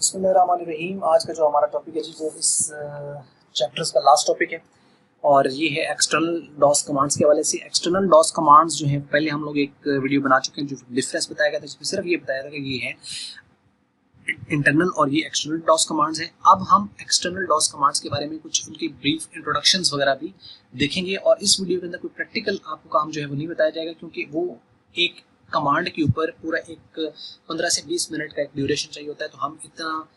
बिस्मिल्लाहिर्रहमानिर्रहीम। आज का जो हमारा टॉपिक है जी वो इस चैप्टर्स का लास्ट टॉपिक है और ये है एक्सटर्नल डॉस कमांड्स के हवाले से। एक्सटर्नल डॉस कमांड्स जो है पहले हम लोग एक वीडियो बना चुके हैं जो डिफरेंस बताया गया था, जिसमें सिर्फ ये बताया था कि ये है इंटरनल और ये एक्सटर्नल डॉस कमांड्स हैं। अब हम एक्सटर्नल डॉस कमांड्स के बारे में कुछ उनकी ब्रीफ इंट्रोडक्शंस वगैरह भी देखेंगे और इस वीडियो के अंदर कोई प्रैक्टिकल आपको काम जो है वो नहीं बताया जाएगा, क्योंकि वो एक कमांड के ऊपर पूरा एक 15 से 20 मिनट का एक ड्यूरेशन चाहिए होता है, तो हम इतना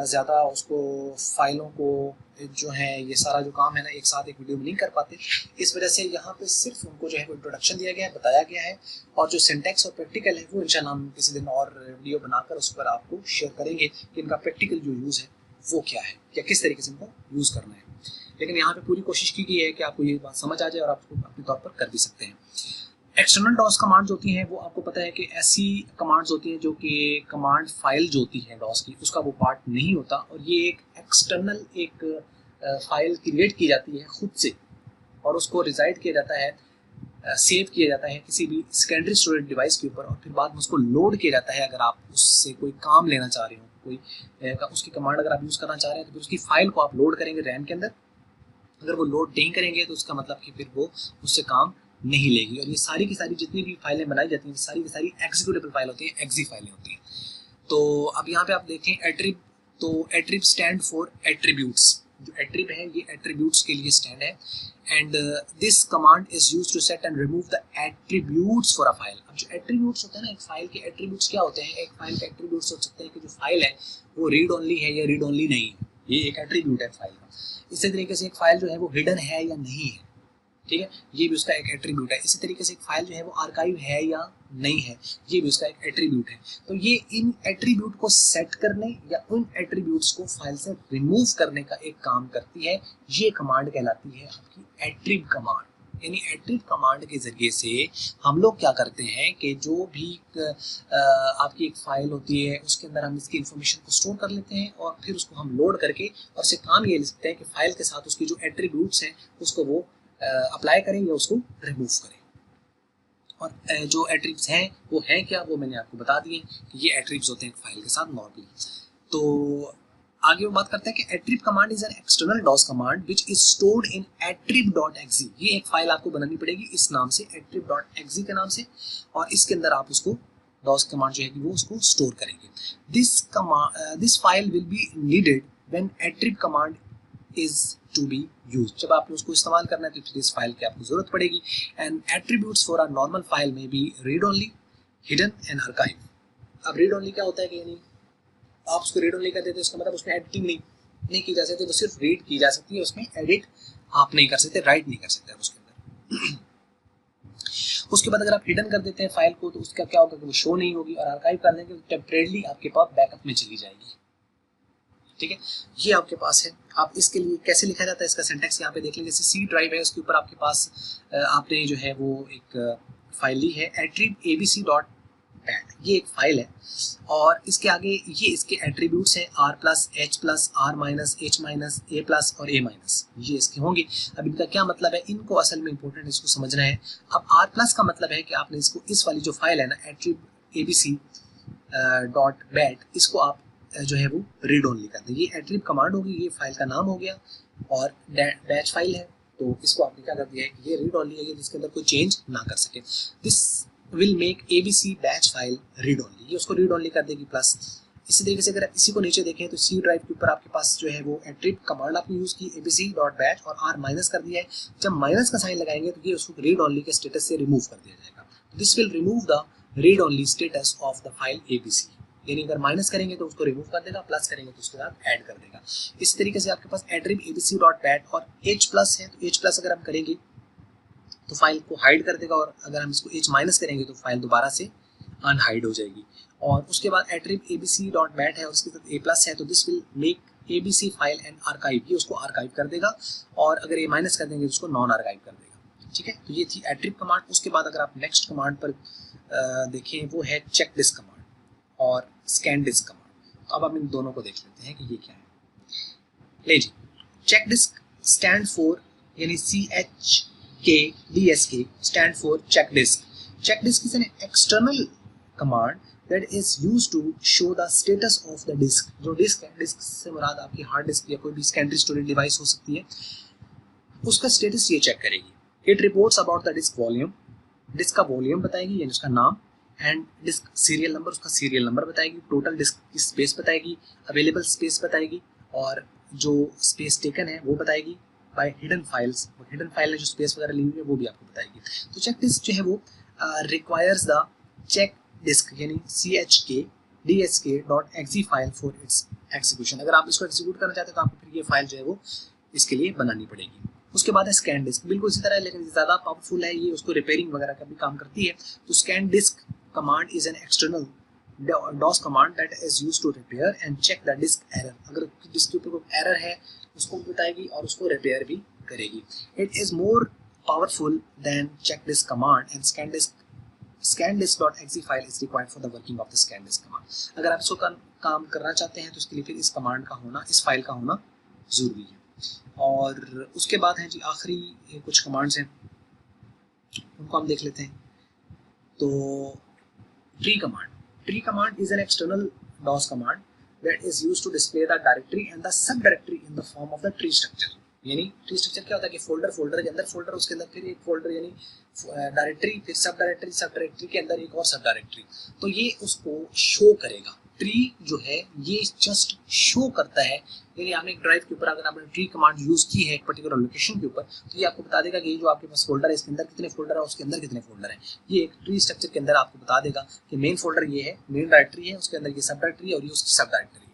ज़्यादा उसको फाइलों को जो है ये सारा जो काम है ना एक साथ एक वीडियो में नहीं कर पाते। इस वजह से यहाँ पे सिर्फ उनको जो है वो इंट्रोडक्शन दिया गया है, बताया गया है, और जो सिंटैक्स और प्रैक्टिकल है वो इंशाल्लाह हम किसी दिन और वीडियो बनाकर उस पर आपको शेयर करेंगे कि इनका प्रैक्टिकल जो यूज़ है वो क्या है या किस तरीके से इनको यूज़ करना है। लेकिन यहाँ पे पूरी कोशिश की गई है कि आपको ये बात समझ आ जाए और आप उसको अपने तौर पर कर भी सकते हैं। एक्सटर्नल डॉस कमांड्स होती हैं वो आपको पता है कि ऐसी कमांड्स होती हैं जो कि कमांड फाइल जो होती है डॉस की उसका वो पार्ट नहीं होता, और ये एक एक्सटर्नल एक फाइल क्रिएट की जाती है खुद से और उसको रिजाइड किया जाता है, सेव किया जाता है किसी भी सेकेंडरी स्टोरेज डिवाइस के ऊपर, और फिर बाद में उसको लोड किया जाता है। अगर आप उससे कोई काम लेना चाह रहे हो, कोई उसकी कमांड अगर आप यूज़ करना चाह रहे हैं तो फिर उसकी फाइल को आप लोड करेंगे रैम के अंदर। अगर वो लोड नहीं करेंगे तो उसका मतलब कि फिर वो उससे काम नहीं लेगी। और ये सारी की सारी जितनी भी फाइलें बनाई जाती हैं सारी की सारी एग्जीक्यूटेबल फाइल होती हैं, एक्जी फाइलें होती हैं। तो अब यहाँ पे आप देखें एट्रिब, तो एट्रिब स्टैंड फॉर एट्रीब्यूट्स। जो एट्रिब है ये एट्रीब्यूट्स के लिए स्टैंड है, and this command is used to set and remove the attributes for a file. अब जो एट्रीब्यूट्स होते हैं ना एक फाइल के एट्रीब्यूट्स क्या होते हैं, एक फाइल के एट्रीब्यूट्स हो सकते हैं कि जो फाइल है वो रीड ओनली है या रीड ओनली नहीं है, ये एक एट्रीब्यूट है फाइल का। इसी तरीके से एक फाइल जो है वो हिडन है या नहीं है, ठीक है, ये भी उसका एक एट्रीब्यूट है। इसी तरीके से एक फाइल जो है वो आर्काइव है या नहीं है, ये भी उसका एक एट्रीब्यूट है। तो ये इन एट्रीब्यूट को सेट करने या उन एट्रीब्यूट्स को फाइल से रिमूव करने का एक काम करती है, ये कमांड कहलाती है आपकी एट्रिब कमांड। यानी एट्रिब कमांड के जरिए से हम लोग क्या करते हैं कि जो भी आपकी एक फाइल होती है उसके अंदर हम इसकी इंफॉर्मेशन को स्टोर कर लेते हैं और फिर उसको हम लोड करके और उससे काम ये ले सकते हैं कि फाइल के साथ उसकी जो एट्रीब्यूट्स हैं उसको वो अप्लाई करें या उसको रिमूव करें। और जो एट्रिब्यूट्स हैं वो हैं क्या, वो मैंने आपको बता दिए कि ये एट्रिब्यूट्स होते हैं फाइल के साथ नॉर्मली। तो आगे वो बात करते हैं कि attrib command is an external DOS command which is stored in attrib dot exe. ये एक फाइल आपको बनानी पड़ेगी इस नाम से, एट्रिब.exe के नाम से, और इसके अंदर आप उसको डॉस कमांड जो है कि वो उसको स्टोर करेंगे। This file will be needed when attrib command is to be use. जब आपने उसको इस्तेमाल करना है तो फिर इस फाइल की आपको जरूरत पड़ेगी। And attributes for a normal file में be read only, hidden and archive. अब रीड ओनली क्या होता है कि यानी आप उसको रीड ओनली कर देते हैं, उसका मतलब उसमें एडिटिंग नहीं की जा सकती, वो सिर्फ रीड की जा सकती है, उसमें एडिट आप नहीं कर सकते, राइट नहीं कर सकते आप उसके अंदर। उसके बाद अगर आप हिडन कर देते हैं फाइल को तो उसका क्या होगा कि वो शो नहीं होगी, और आर्काइव कर देंगे तो टेम्परेरीली आपके पास बैकअप में चली जाएगी। ठीक है, ये आपके पास है। आप इसके लिए कैसे लिखा जाता है इसका सिंटैक्स यहाँ पे देख लेंगे। जैसे सी ड्राइव है उसके ऊपर आपके पास आपने जो है वो एक फाइल ली है attrib.abc.bat, ये एक फाइल है, और इसके आगे ये इसके एट्रीब्यूट्स हैं r plus h plus r minus h minus a plus और a माइनस, ये इसके होंगे। अब इनका क्या मतलब है, इनको असल में इंपॉर्टेंट इसको समझना है। अब r प्लस का मतलब है कि आपने इसको इस वाली जो फाइल है ना attrib.abc.bat, इसको आप जो है वो रीड ओनली करते हैं। ये एट्रिब कमांड होगी, ये फाइल का नाम हो गया, और बैच फाइल है तो इसको आपने क्या कर दिया है कि ये रीड ओनली है, जिसके अंदर कोई चेंज ना कर सके। This will make ABC batch file read only, ये उसको रीड ओनली कर देगी। प्लस इसी तरीके से अगर आप इसी को नीचे देखें तो सी ड्राइव के ऊपर आपके पास जो है वो एट्रिब कमांड आपने यूज की abc.batch और r माइनस कर दिया है। जब माइनस का साइन लगाएंगे तो ये उसको रीड ओनली के स्टेटस से रिमूव कर दिया जाएगा। This will remove the read only status of the file abc, यानी अगर माइनस करेंगे तो उसको रिमूव कर देगा, प्लस करेंगे तो उसके साथ ऐड कर देगा। इस तरीके से आपके पास एट्रिब abc.bat और h प्लस है तो h प्लस अगर हम करेंगे तो फाइल को हाइड कर देगा, और अगर हम इसको h माइनस करेंगे तो फाइल दोबारा से अनहाइड हो जाएगी। और उसके बाद एट्रिब abc.bat है और उसके साथ a प्लस है तो this will make abc file and archive, ये उसको आर्काइव कर देगा, और अगर a माइनस कर देंगे तो उसको नॉन आर्काइव कर देगा। ठीक है, तो ये थी एट्रिब कमांड। उसके बाद अगर आप नेक्स्ट कमांड पर देखें वो है चेक डिस्क कमांड और स्कैन डिस्क कमांड। तो अब हम इन दोनों को देख लेते हैं कि ये क्या है। ले जी, चेक डिस्क स्टैंड फॉर यानी CHKDSK stand for check disk. Check disk is an external command that is used to show the status of the disk। जो डिस्क है, डिस्क से मुराद आपकी हार्ड डिस्क या कोई भी सेकेंडरी स्टोरेज डिवाइस हो सकती है, उसका स्टेटस ये चेक करेगी। It reports about the disk volume, disk का वॉल्यूम बताएगी यानी उसका नाम, एंड डिस्क सीरियल नंबर, उसका सीरियल नंबर बताएगी, टोटल डिस्क की स्पेस बताएगी, अवेलेबल स्पेस बताएगी, और जो स्पेस टेकन है वो बताएगी by hidden files, hidden file ने जो स्पेस वगैरह ली हुई है वो भी आपको बताएगी। तो चेक डिस्क जो है वो रिक्वायर्स द चेक डिस्क यानी chkdsk.exe file for its execution. अगर आप इसको एग्जीक्यूट करना चाहते हैं तो आपको फिर ये फाइल जो है वो इसके लिए बनानी पड़ेगी। उसके बाद है स्कैन डिस्क, बिल्कुल इसी तरह है लेकिन ज़्यादा पावरफुल है, ये उसको रिपेयरिंग वगैरह का भी काम करती है। तो scan disk command is an external DOS command that is used to repair and check the disk error. अगर डिस्क के ऊपर कोई एरर है उसको बताएगी और उसको रिपेयर भी करेगी। It is more powerful than check disk command and scandisk.exe file is required for the working of the scandisk command. अगर आप इसको काम करना चाहते हैं तो इसके लिए फिर इस कमांड का होना, इस फाइल का होना जरूरी है। और उसके बाद हैं जी आखिरी कुछ कमांड्स हैं, उनको हम देख लेते हैं। तो tree command is an external DOS command that is used to display the directory and the sub directory in the form of the tree structure. यानी ट्री स्ट्रक्चर क्या होता है कि फोल्डर के अंदर फोल्डर, उसके अंदर फिर एक फोल्डर यानी डायरेक्टरी, फिर सब डायरेक्टरी के अंदर एक और सब डायरेक्टरी। तो ये उसको शो करेगा। ट्री जो है ये जस्ट शो करता है, यानी आपने एक ड्राइव के ऊपर अगर आपने ट्री कमांड यूज की है एक पर्टिकुलर लोकेशन के ऊपर तो ये आपको बता देगा कि ये जो आपके पास फोल्डर है इसके अंदर कितने फोल्डर है, उसके अंदर कितने फोल्डर है। ये एक ट्री स्ट्रक्चर के अंदर आपको बता देगा कि मेन फोल्डर ये है, मेन डायरेक्टरी है, उसके अंदर ये सब डायरेक्टरी है और ये उसकी सब डायरेक्टरी है।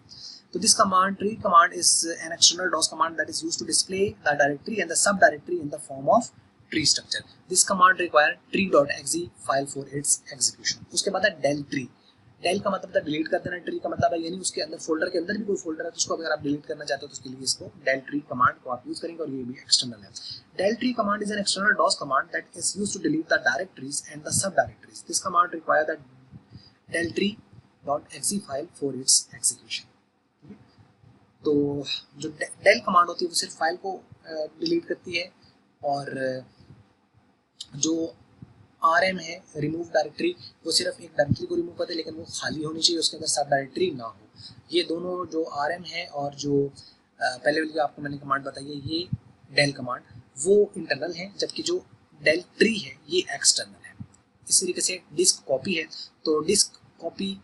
तो this command, tree command is an external DOS command that is used to display the directory and the subdirectory in the form of tree structure. This command require tree.exe file for its execution. उसके बाद है del tree। del का मतलब था delete कर देना, tree का मतलब है यानी उसके अंदर फोल्डर के अंदर भी कोई फोल्डर है तो उसको अगर आप डिलीट करना चाहते हो तो उसके लिए इसको del tree कमांड को आप यूज करेंगे और ये भी एक्सटर्नल है। del tree command is an external DOS command that is used to delete the directories and the subdirectories. This command require the del tree.exe file for its execution. तो जो del command होती है वो सिर्फ file को delete करती है, और जो rm है रिमूव डायरेक्टरी वो सिर्फ एक डायरेक्टरी को रिमूव करते हैं लेकिन वो खाली होनी चाहिए, उसके अंदर सब डायरेक्टरी ना हो। ये दोनों जो rm है और जो पहले वाली आपको मैंने कमांड बताई है ये del कमांड वो इंटरनल है, जबकि जो del tree है ये एक्सटर्नल है। इसी तरीके से डिस्क कॉपी है, तो disk copy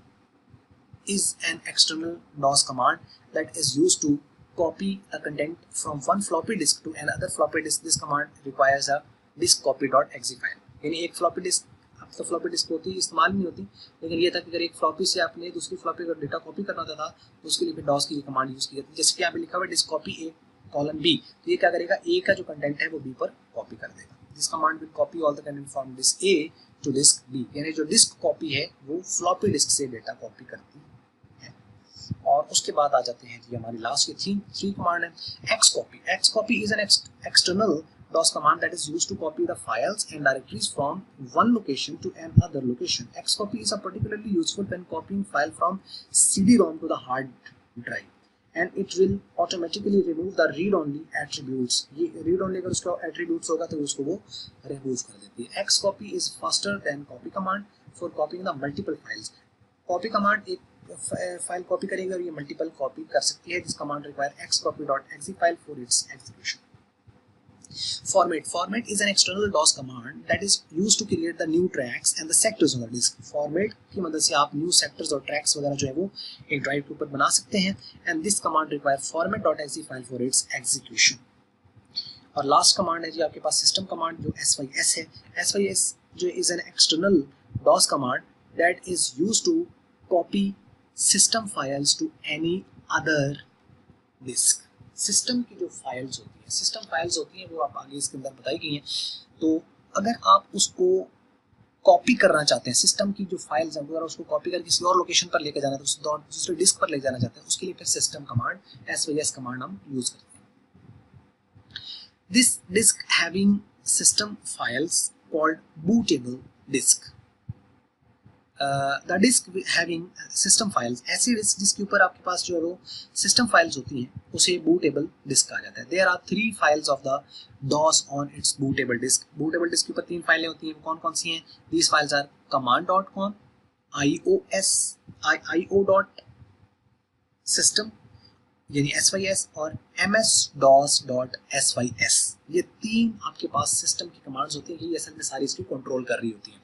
is an external DOS command that is used to copy the content from one floppy disk to another floppy disk. This command requires a disk copy.exe file. यानी एक floppy disk, अब तो floppy disk होती इस्तेमाल नहीं होती, लेकिन ये था कि अगर एक फ्लॉपी से आपने दूसरी फ्लॉपी का डेटा कॉपी करना होता था तो उसके लिए फिर DOS की ये कमांड यूज की जाती है। जैसे कि यहाँ पे लिखा हुआ है disk copy A colon B, तो ये क्या करेगा A का जो कंटेंट है वो B पर कॉपी कर देगा। This command will copy all the content from disk A to disk B, यानी जो डिस्क कॉपी है वो फ्लॉपी डिस्क से डेटा कॉपी करती है। और उसके बाद आ जाते हैं जी हमारी लास्ट की थ्री कमांड है xcopy is an external DOS command that is used to copy the files and directories from one location to another location. Xcopy is a particularly useful when copying file from CD-ROM to the hard drive, and it will automatically remove the read-only attributes. ये read-only अगर उसका attributes होगा तो उसको वो remove कर देती है। Xcopy is faster than copy command for copying the multiple files. Copy command एक फाइल कॉपी करेगी और ये मल्टीपल कॉपी कर सकती है। This command require xcopy.exe file for its execution. Format is an external DOS command that is used to create the new tracks and the sectors on the disk. Format की मदद से आप new sectors और tracks वगैरह जो है वो एक ड्राइव के ऊपर बना सकते हैं, and this command require format.exe file for its execution. और लास्ट कमांड है जी आपके पास सिस्टम कमांड जो sys है। sys जो is an external DOS command that is used to copy system files to any other disk. System की जो files होती हैं वो आप आगे इसके अंदर बताई गई हैं। तो अगर आप उसको कॉपी करना चाहते हैं, सिस्टम की जो फाइल्स हैं अगर उसको कॉपी करके किसी और लोकेशन पर लेके जाना है तो दूसरे डिस्क पर ले जाना चाहते हैं, उसके लिए फिर सिस्टम कमांड sys कमांड हम यूज करते हैं। This disk having system files called bootable disk. The disk having system files, ऐसी डिस्क जिसके ऊपर आपके पास जो है वो सिस्टम फाइल्स होती हैं उसे बूटेबल डिस्क कहा जाता है। There are 3 files of the DOS on its bootable disk. Bootable disk के ऊपर 3 फाइलें होती हैं, वो कौन कौन सी हैं? These files are command.com, IO dot system यानी SYS और MS-DOS.SYS, ये 3 आपके पास सिस्टम की कमांड्स होती हैं, ये असल में सारी इसको कंट्रोल कर रही होती हैं।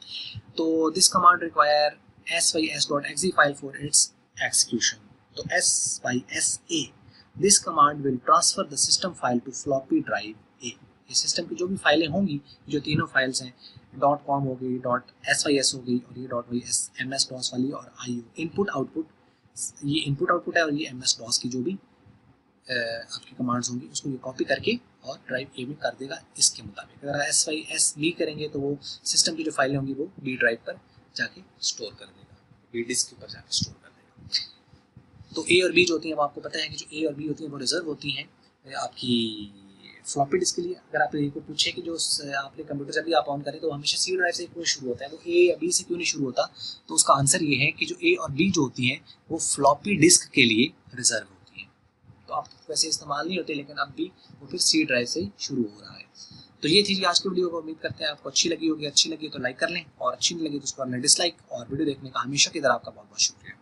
तो this command require SYS.exe file for its execution. तो SYSA, this command will transfer the system file to floppy drive A. ये सिस्टम की जो भी फाइलें होंगी, जो तीनों फाइल्स हैं, .com हो गई, .SYS हो गई, और ये .ys MS-DOS वाली, और IO इनपुट आउटपुट, ये इनपुट आउटपुट है, और ये MS-DOS की जो भी आपकी कमांड्स होंगी उसको ये कॉपी करके और ड्राइव ए में कर देगा इसके मुताबिक। अगर SYS करेंगे तो वो सिस्टम की जो फाइलें होंगी वो बी ड्राइव पर जाके स्टोर कर देगा, बी डिस्क के ऊपर जाके स्टोर कर देगा। तो ए और बी जो होती हैं, वो आपको पता है कि जो ए और बी होती हैं वो रिजर्व होती हैं आपकी फ्लॉपी डिस्क के लिए। अगर आप को पूछे कि जो आपने कंप्यूटर जब भी आप ऑन करें तो हमेशा सी ड्राइव से क्यों शुरू होता है, तो ए या बी से क्यों नहीं शुरू होता, तो उसका आंसर ये है कि जो ए और बी जो होती हैं वो फ्लॉपी डिस्क के लिए रिजर्व होती हैं। तो आप वैसे इस्तेमाल नहीं होते, लेकिन अब भी वो फिर सी ड्राइव से ही शुरू हो रहा है। तो ये थी आज की वीडियो को, उम्मीद करते हैं आपको अच्छी लगी होगी। अच्छी लगी तो लाइक कर लें, और अच्छी नहीं लगी तो उसको करना डिसलाइक। और वीडियो देखने का हमेशा की तरह आपका बहुत बहुत शुक्रिया।